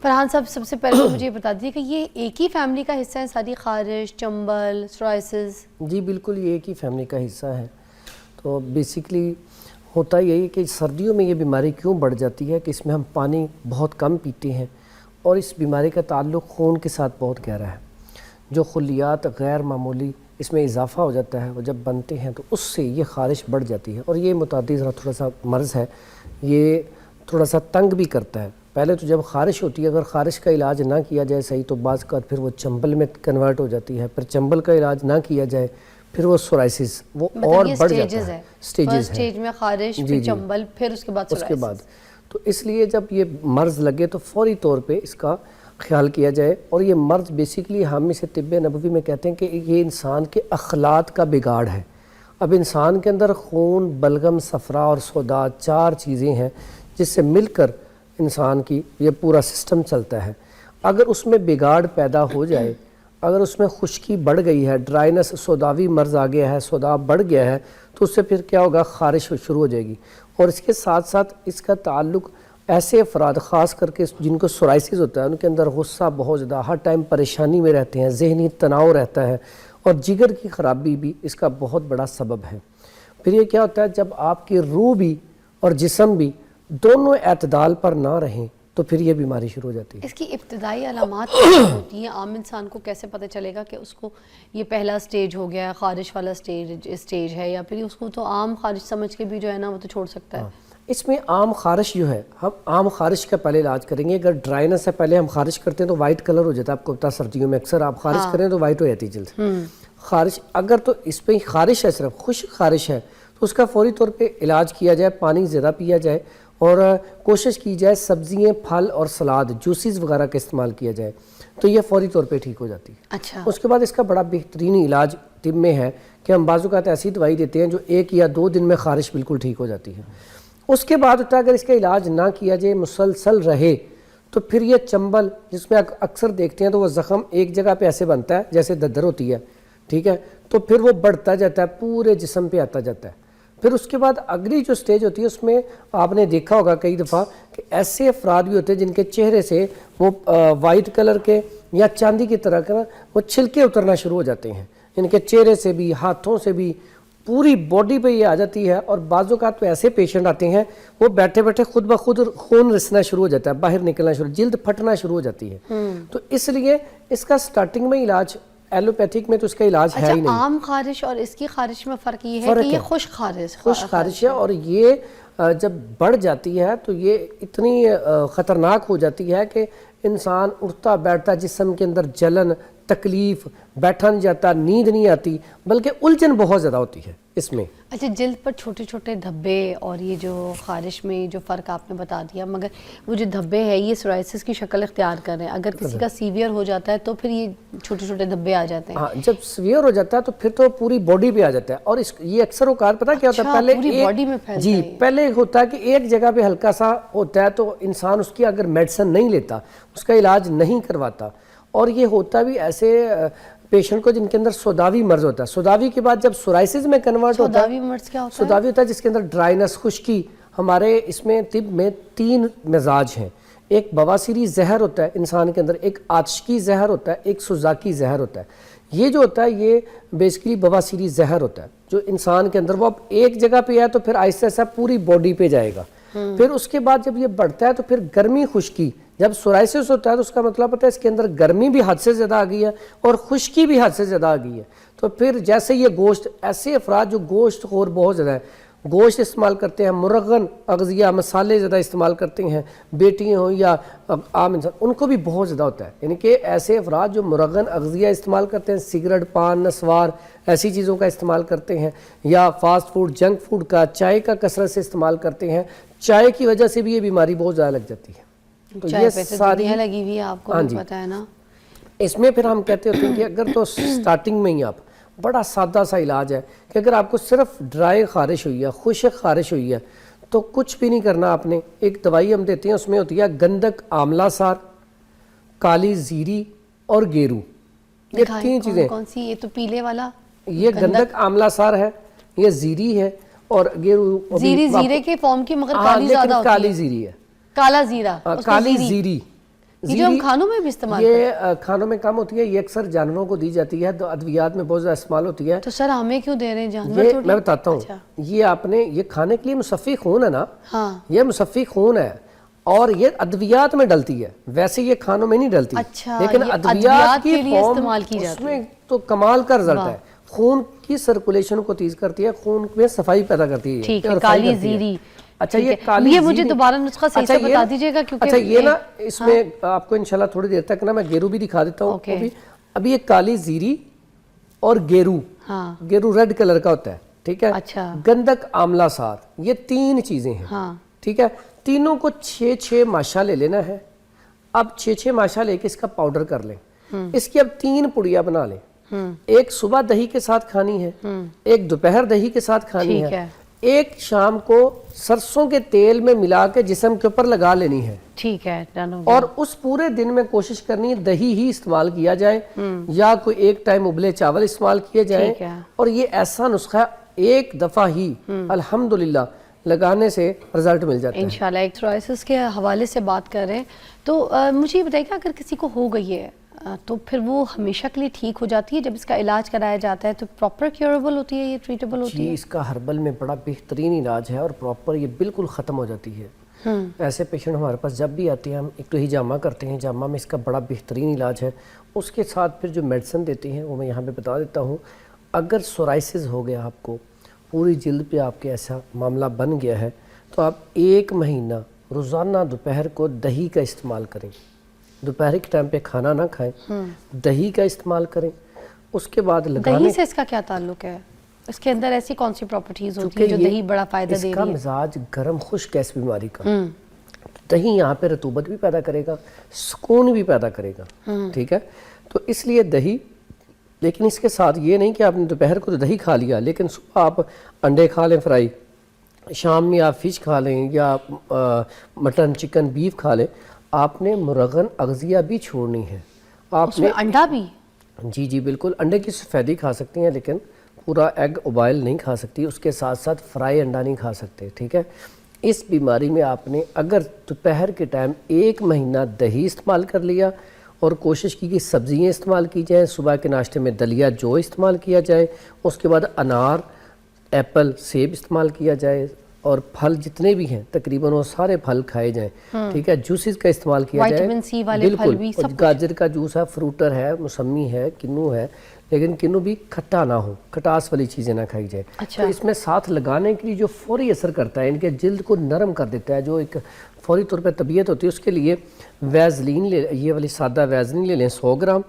فرحان صاحب سب سے پہلے مجھے بتا دیجیے کہ یہ ایک ہی فیملی کا حصہ ہے ساری خارش، چنبل، سورائسس؟ جی بالکل، یہ ایک ہی فیملی کا حصہ ہے. تو بیسیکلی ہوتا یہی کہ سردیوں میں یہ بیماری کیوں بڑھ جاتی ہے کہ اس میں ہم پانی بہت کم پیتے ہیں اور اس بیماری کا تعلق خون کے ساتھ بہت گہرا ہے. جو خلیات غیر معمولی اس میں اضافہ ہو جاتا ہے وہ جب بنتے ہیں تو اس سے یہ خارش بڑھ جاتی ہے. اور یہ متعدی تھوڑا سا مرض ہے، یہ تھوڑا سا تنگ بھی کرتا ہے. پہلے تو جب خارش ہوتی ہے، اگر خارش کا علاج نہ کیا جائے صحیح تو بعض کا پھر وہ چنبل میں کنورٹ ہو جاتی ہے. پھر چنبل کا علاج نہ کیا جائے پھر وہ سورائسس وہ اور بڑھ جاتا ہے. فرسٹ سٹیج میں خارش، پھر چنبل، پھر اس کے بعد سورائسس. تو اس لیے جب یہ مرض لگے تو فوری طور پہ اس کا خیال کیا جائے. اور یہ مرض بیسیکلی ہم اسے طب نبوی میں کہتے ہیں کہ یہ انسان کے اخلاق کا بگاڑ ہے. اب انسان کے اندر خون، بلغم، صفرا اور سودا 4 چیزیں ہیں جس سے مل کر انسان کی یہ پورا سسٹم چلتا ہے. اگر اس میں بگاڑ پیدا ہو جائے، اگر اس میں خشکی بڑھ گئی ہے، ڈرائنس، سوداوی مرض آ گیا ہے، سودا بڑھ گیا ہے، تو اس سے پھر کیا ہوگا، خارش شروع ہو جائے گی. اور اس کے ساتھ ساتھ اس کا تعلق ایسے افراد خاص کر کے جن کو سورائسس ہوتا ہے ان کے اندر غصہ بہت زیادہ، ہر ٹائم پریشانی میں رہتے ہیں، ذہنی تناؤ رہتا ہے، اور جگر کی خرابی بھی اس کا بہت بڑا سبب ہے. پھر یہ کیا ہوتا ہے، جب آپ کی روح بھی اور جسم بھی دونوں اعتدال پر نہ رہیں تو پھر یہ بیماری شروع ہو جاتی ہے. اس کی ابتدائی علامات کیا ہوتی ہیں؟ عام انسان کو کیسے پتہ چلے گا کہ اس کو یہ پہلا سٹیج ہو گیا ہے، خارش والا سٹیج ہے، یا پھر اس کو تو عام خارش سمجھ کے بھی جو ہے نا وہ تو چھوڑ سکتا ہے؟ اس میں عام خارش جو ہے، ہم عام خارش کا پہلے علاج کریں گے. اگر ڈرائنس ہے پہلے ہم خارش کرتے ہیں تو وائٹ کلر ہو جاتا ہے. آپ کو پتا سردیوں میں اکثر آپ خارش کریں تو وائٹ ہو جاتی جلد. خارش اگر تو اس پہ خارش ہے، صرف خشک خارش ہے، تو اس کا فوری طور پہ علاج کیا جائے، پانی زیادہ پیا جائے اور کوشش کی جائے سبزیاں، پھل اور سلاد، جوسز وغیرہ کا استعمال کیا جائے تو یہ فوری طور پہ ٹھیک ہو جاتی ہے. اچھا. اس کے بعد اس کا بڑا بہترین علاج طب میں ہے کہ ہم بعض اوقات ایسی دوائی دیتے ہیں جو 1 یا 2 دن میں خارش بالکل ٹھیک ہو جاتی ہے. اس کے بعد ہوتا ہے اگر اس کا علاج نہ کیا جائے، مسلسل رہے، تو پھر یہ چنبل جس میں اکثر دیکھتے ہیں تو وہ زخم ایک جگہ پہ ایسے بنتا ہے جیسے ددر ہوتی ہے، ٹھیک ہے، تو پھر وہ بڑھتا جاتا ہے، پورے جسم پہ آتا جاتا ہے. پھر اس کے بعد اگلی جو سٹیج ہوتی ہے اس میں آپ نے دیکھا ہوگا کئی دفعہ کہ ایسے افراد بھی ہوتے ہیں جن کے چہرے سے وہ وائٹ کلر کے یا چاندی کی طرح کا وہ چھلکے اترنا شروع ہو جاتے ہیں. ان کے چہرے سے بھی، ہاتھوں سے بھی، پوری باڈی پہ یہ آ جاتی ہے. اور بعض اوقات تو ایسے پیشنٹ آتے ہیں وہ بیٹھے بیٹھے خود بخود خون رسنا شروع ہو جاتا ہے، باہر نکلنا شروع، جلد پھٹنا شروع ہو جاتی ہے. تو اس لیے اس کا سٹارٹنگ میں علاج ایلوپیتھک میں تو اس کا علاج ہے ہی نہیں. عام خارش اور اس کی خارش میں فرق یہ ہے کہ یہ خشک خارش ہے، اور یہ جب بڑھ جاتی ہے تو یہ اتنی خطرناک ہو جاتی ہے کہ انسان اٹھتا بیٹھتا، جسم کے اندر جلن، تکلیف، بیٹھا نہیں جاتا، نیند نہیں آتی، بلکہ الجھن بہت زیادہ ہوتی ہے اس میں. اچھا، جلد پر چھوٹے چھوٹے دھبے اور یہ جو خارش میں جو فرق آپ نے بتا دیا، مگر وہ جو دھبے ہیں یہ سورائسس کی شکل اختیار کر رہے ہیں. اگر کسی کا سیویئر ہو جاتا ہے تو پھر یہ چھوٹے چھوٹے دھبے آ جاتے ہیں. ہاں، جب سیویئر ہو جاتا ہے تو پھر تو پوری باڈی پہ آ جاتا ہے. اور یہ اکثر اوقات پتہ کیا ہوتا ہے، پہلے پوری باڈی میں پھیلتا ہے. جی پہلے ہوتا ہے کہ ایک جگہ پہ ہلکا سا ہوتا ہے تو انسان اس کی اگر میڈیسن نہیں لیتا، اس کا علاج نہیں کرواتا، اور یہ ہوتا بھی ایسے پیشنٹ کو جن کے اندر سوداوی مرض ہوتا ہے. سوداوی کے بعد جب سورائسس میں کنورٹ ہوتا ہے، سوداوی مرض کیا ہوتا ہے؟ سوداوی ہوتا ہے جس کے اندر ڈرائنس، خشکی. ہمارے اس میں طب میں 3 مزاج ہیں. ایک بواسیری زہر ہوتا ہے انسان کے اندر، ایک آتشکی زہر ہوتا ہے، ایک سوزاکی زہر ہوتا ہے. یہ جو ہوتا ہے یہ بیسیکلی بواسیری زہر ہوتا ہے جو انسان کے اندر وہ اب ایک جگہ پہ ہے تو پھر آہستہ آہستہ پوری باڈی پہ جائے گا. پھر اس کے بعد جب یہ بڑھتا ہے تو پھر گرمی، خشکی. جب سورائسس ہوتا ہے تو اس کا مطلب ہوتا ہے اس کے اندر گرمی بھی حد سے زیادہ آ گئی ہے اور خشکی بھی حد سے زیادہ آ گئی ہے. تو پھر جیسے یہ گوشت، ایسے افراد جو گوشت خور بہت زیادہ ہے، گوشت استعمال کرتے ہیں، مرغن اغذیہ، مسالے زیادہ استعمال کرتے ہیں، بیٹیاں ہوں یا عام انسان، ان کو بھی بہت زیادہ ہوتا ہے. یعنی کہ ایسے افراد جو مرغن اغذیہ استعمال کرتے ہیں، سگریٹ، پان، نسوار، ایسی چیزوں کا استعمال کرتے ہیں، یا فاسٹ فوڈ، جنک فوڈ کا، چائے کا کثرت سے استعمال کرتے ہیں، چائے کی وجہ سے بھی یہ بیماری بہت زیادہ لگ جاتی ہے. تو یہ ساری لگی ہوئی ہے، آپ کو بھی پتہ ہے نا. اس میں پھر ہم کہتے ہوتے ہیں کہ اگر تو سٹارٹنگ میں ہی آپ بڑا سادہ سا علاج ہے کہ اگر آپ کو صرف ڈرائی خارش ہوئی ہے، خشک خارش ہوئی ہے، تو کچھ بھی نہیں کرنا آپ نے. ایک دوائی ہم دیتے ہیں، اس میں ہوتی ہے گندک آملہ سار، کالی زیری اور گیرو. یہ 3 چیزیں. کون سی؟ یہ تو پیلے والا، یہ گندک آملہ سار ہے، یہ زیری ہے، اور گیرو زیرے کے فارم کی، مگر کالی زیادہ ہوتی ہے. کالی زیری ہے، کالا زیرہ، کالی زیری. یہ جو ہم کھانوں میں بھی استعمال یہ کھانوں میں کم ہوتی ہے، یہ اکثر جانوروں کو دی جاتی ہے، تو ادویات میں بہت زیادہ استعمال ہوتی ہے. تو سر ہمیں کیوں دے رہے ہیں جانور یہ تھوڑی؟ میں بتاتا ہوں، یہ آپ نے یہ کھانے کے لیے مصفی خون ہے نا، یہ مصفی خون ہے اور یہ ادویات میں ڈلتی ہے، ویسے یہ کھانوں میں نہیں ڈلتی. اچھا، لیکن یہ ادویات کی کے لیے فارم استعمال کی جاتی اس میں تو کمال کا رزلٹ ہے، خون کی سرکولیشن کو تیز کرتی ہے، خون میں صفائی پیدا کرتی ہے. ٹھیک ہے، کالی زیری. اچھا یہ کالی یہ مجھے دوبارہ نسخہ صحیح سے بتا دیجئے گا کیونکہ اچھا یہ نا اس میں آپ کو انشاءاللہ تھوڑی دیر تک نا میں گیرو بھی دکھا دیتا ہوں. ابھی یہ کالی زیری اور گیرو، گیرو ریڈ کلر کا ہوتا ہے، ٹھیک ہے. گندک آملہ سار، یہ 3 چیزیں ہیں، ٹھیک ہے. تینوں کو 6 ماشا لے لینا ہے. اب 6 ماشا لے کے اس کا پاؤڈر کر لیں. اس کی اب 3 پڑیاں بنا لیں. ایک صبح دہی کے ساتھ کھانی ہے، ایک دوپہر دہی کے ساتھ کھانی ہے، ایک شام کو سرسوں کے تیل میں ملا کے جسم کے اوپر لگا لینی ہے. ٹھیک ہے. اور اس پورے دن میں کوشش کرنی ہے دہی ہی استعمال کیا جائے یا کوئی ایک ٹائم ابلے چاول استعمال کیے جائیں. اور یہ ایسا نسخہ ایک دفعہ ہی الحمدللہ لگانے سے رزلٹ مل جاتا ہے انشاءاللہ. ایک سورائسس کے حوالے سے بات کر رہے ہیں تو مجھے یہ بتائیے کہ اگر کسی کو ہو گئی ہے تو پھر وہ ہمیشہ کے لیے ٹھیک ہو جاتی ہے؟ جب اس کا علاج کرایا جاتا ہے تو پراپر کیوریبل ہوتی ہے، یہ ٹریٹیبل ہوتی ہے؟ اس کا ہربل میں بڑا بہترین علاج ہے اور پراپر یہ بالکل ختم ہو جاتی ہے. ایسے پیشنٹ ہمارے پاس جب بھی آتے ہیں ہم ایک تو ہجامہ کرتے ہیں، ہجامہ میں اس کا بڑا بہترین علاج ہے. اس کے ساتھ پھر جو میڈیسن دیتے ہیں وہ میں یہاں پہ بتا دیتا ہوں. اگر سورائسس ہو گیا آپ کو، پوری جلد پہ آپ کے ایسا معاملہ بن گیا ہے تو آپ 1 مہینہ روزانہ دوپہر کو دہی کا استعمال کریں. دوپہر کے ٹائم پہ کھانا نہ کھائیں، دہی کا استعمال کریں. اس کے بعد دہی سے اس کا کیا تعلق ہے؟ اس کے اندر ایسی کون سی پراپرٹیز ہوتی ہیں جو دہی بڑا فائدہ دے رہی ہے؟ اس کا مزاج گرم خشک ہے اس بیماری کا. دہی یہاں پہ رطوبت بھی پیدا کرے گا، سکون بھی پیدا کرے گا، ٹھیک ہے. تو اس لیے دہی، لیکن اس کے ساتھ یہ نہیں کہ آپ نے دوپہر کو تو دہی کھا لیا لیکن صبح آپ انڈے کھا لیں فرائی، شام میں آپ فش کھا لیں یا مٹن چکن بیف کھا لیں. آپ نے مرغن اغذیہ بھی چھوڑنی ہے. آپ نے انڈا بھی؟ جی بالکل. انڈے کی سفیدی کھا سکتی ہیں لیکن پورا ایگ اوبائل نہیں کھا سکتی. اس کے ساتھ ساتھ فرائی انڈا نہیں کھا سکتے، ٹھیک ہے. اس بیماری میں آپ نے اگر دوپہر کے ٹائم 1 مہینہ دہی استعمال کر لیا اور کوشش کی کہ سبزیاں استعمال کی جائیں، صبح کے ناشتے میں دلیا جو استعمال کیا جائے، اس کے بعد انار، ایپل، سیب استعمال کیا جائے اور پھل جتنے بھی ہیں تقریباً وہ سارے پھل کھائے جائیں، ٹھیک ہے. جوسز کا استعمال کیا جائے، وائٹامن سی والے پھل بھی، سب گاجر کا جوس ہے، فروٹر ہے، موسمی ہے، کنو ہے، لیکن کنو بھی کھٹا نہ ہو، کھٹاس والی چیزیں نہ کھائی جائیں. تو اس میں ساتھ لگانے کے لیے جو فوری اثر کرتا ہے، ان کے جلد کو نرم کر دیتا ہے، جو ایک فوری طور پہ طبیعت ہوتی ہے، اس کے لیے ویزلین یہ والی سادہ ویزلین لے لیں 100 گرام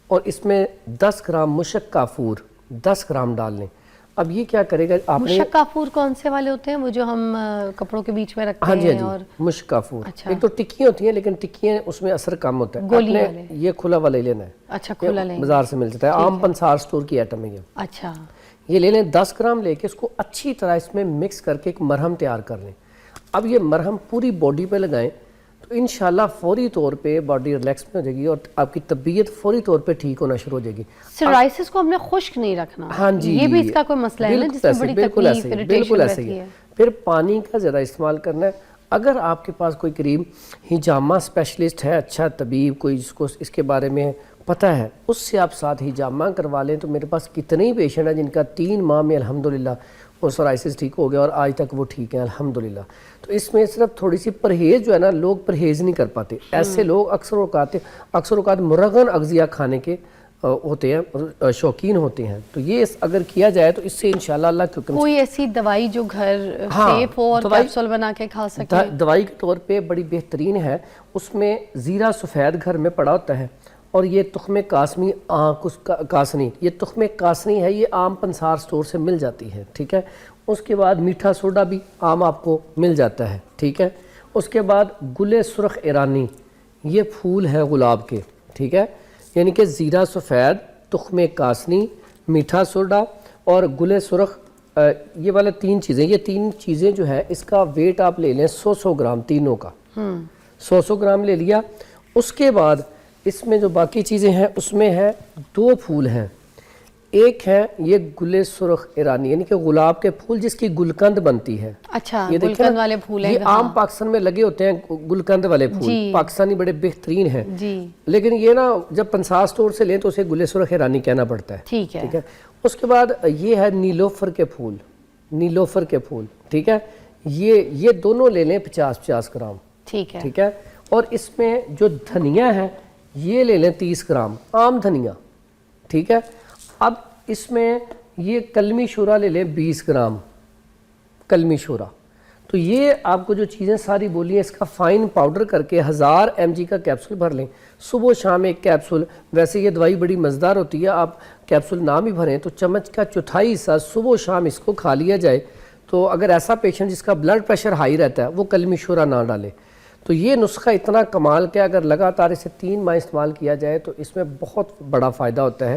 اور اس میں 10 گرام مشک کافور 10 گرام ڈال لیں. اب یہ کیا کرے گا آپ نے، مشک کافور کون سے والے ہوتے ہیں؟ وہ جو ہم کپڑوں کے بیچ میں رکھتے ہیں؟ اور مشک کافور ایک تو ٹکیاں ہوتی ہیں لیکن ٹکیاں اس میں اثر کم ہوتا ہے. گولی والے؟ یہ کھلا والا لینا ہے. اچھا کھلا لیں، بازار سے مل جاتا ہے، عام پنسار سٹور کی آئٹم ہے یہ. اچھا یہ لے لیں 10 گرام لے کے اس کو اچھی طرح اس میں مکس کر کے ایک مرہم تیار کر لیں. اب یہ مرہم پوری باڈی پہ لگائیں تو انشاءاللہ فوری طور پہ باڈی ریلیکس میں ہو جائے گی اور آپ کی طبیعت فوری طور پہ ٹھیک ہونا شروع ہو جائے گی. سورائسس کو ہم نے خشک نہیں رکھنا. ہاں جی، یہ بھی اس کا کوئی مسئلہ ہے نا جس میں بڑی تکلیف بالکل ایسے ہی ہے. پھر پانی کا زیادہ استعمال کرنا ہے. اگر آپ کے پاس کوئی قریب ہجامہ اسپیشلسٹ ہے، اچھا طبیب کوئی جس کو اس کے بارے میں پتہ ہے، اس سے آپ ساتھ ہجامہ کروا لیں. تو میرے پاس کتنے ہی پیشنٹ ہیں جن کا 3 ماہ میں الحمدللہ وہ سورائسس ٹھیک ہو گیا اور آج تک وہ ٹھیک ہیں الحمدللہ. تو اس میں صرف تھوڑی سی پرہیز جو ہے نا، لوگ پرہیز نہیں کر پاتے. ایسے لوگ اکثر اوقات مرغن اغذیہ کھانے کے ہوتے ہیں، شوقین ہوتے ہیں. تو یہ اگر کیا جائے تو اس سے انشاءاللہ اللہ کے حکم. کوئی ایسی دوائی جو گھر سیف ہو اور کیپسول بنا کے کھا سکے؟ دوائی کے طور پہ بڑی بہترین ہے. اس میں زیرہ سفید گھر میں پڑا ہوتا ہے اور یہ تخم کاسنی، یہ تخم کاسنی ہے، یہ عام پنسار سٹور سے مل جاتی ہے، ٹھیک ہے. اس کے بعد میٹھا سوڈا بھی عام آپ کو مل جاتا ہے، ٹھیک ہے. اس کے بعد گل سرخ ایرانی، یہ پھول ہے گلاب کے، ٹھیک ہے. یعنی کہ زیرہ سفید، تخم کاسنی، میٹھا سوڈا اور گل سرخ، یہ والا 3 چیزیں، یہ 3 چیزیں جو ہے اس کا ویٹ آپ لے لیں 100 گرام تینوں کا. 100 گرام لے لیا. اس کے بعد اس میں جو باقی چیزیں ہیں اس میں ہے 2 پھول ہیں، ایک ہے یہ گل سرخ ایرانی یعنی کہ گلاب کے پھول جس کی گلقند بنتی ہے. اچھا یہ دیکھیں گلقند والے پھول ہیں یہ عام پاکستان میں لگے ہوتے ہیں گلقند والے پھول, پاکستانی بڑے بہترین ہیں, لیکن یہ نا جب پنسا سٹور سے لیں تو اسے گل سرخ ایرانی کہنا پڑتا ہے. ٹھیک ہے. اس کے بعد یہ ہے نیلوفر کے پھول, نیلوفر کے پھول, ٹھیک ہے, یہ دونوں لے لیں 50-50 گرام. ٹھیک ہے. ٹھیک ہے. اور اس میں جو دھنیا ہے یہ لے لیں 30 گرام عام دھنیا. ٹھیک ہے. اب اس میں یہ کلمی شورا لے لیں 20 گرام کلمی شورا. تو یہ آپ کو جو چیزیں ساری بولی ہیں اس کا فائن پاؤڈر کر کے 1000 mg کا کیپسول بھر لیں. صبح شام ایک کیپسول. ویسے یہ دوائی بڑی مزدار ہوتی ہے, آپ کیپسول نہ بھی بھریں تو چمچ کا 1/4 حصہ صبح شام اس کو کھا لیا جائے. تو اگر ایسا پیشنٹ جس کا بلڈ پریشر ہائی رہتا ہے وہ کلمی شورا نہ ڈالے. تو یہ نسخہ اتنا کمال کہ اگر لگاتار اسے 3 ماہ استعمال کیا جائے تو اس میں بہت بڑا فائدہ ہوتا ہے.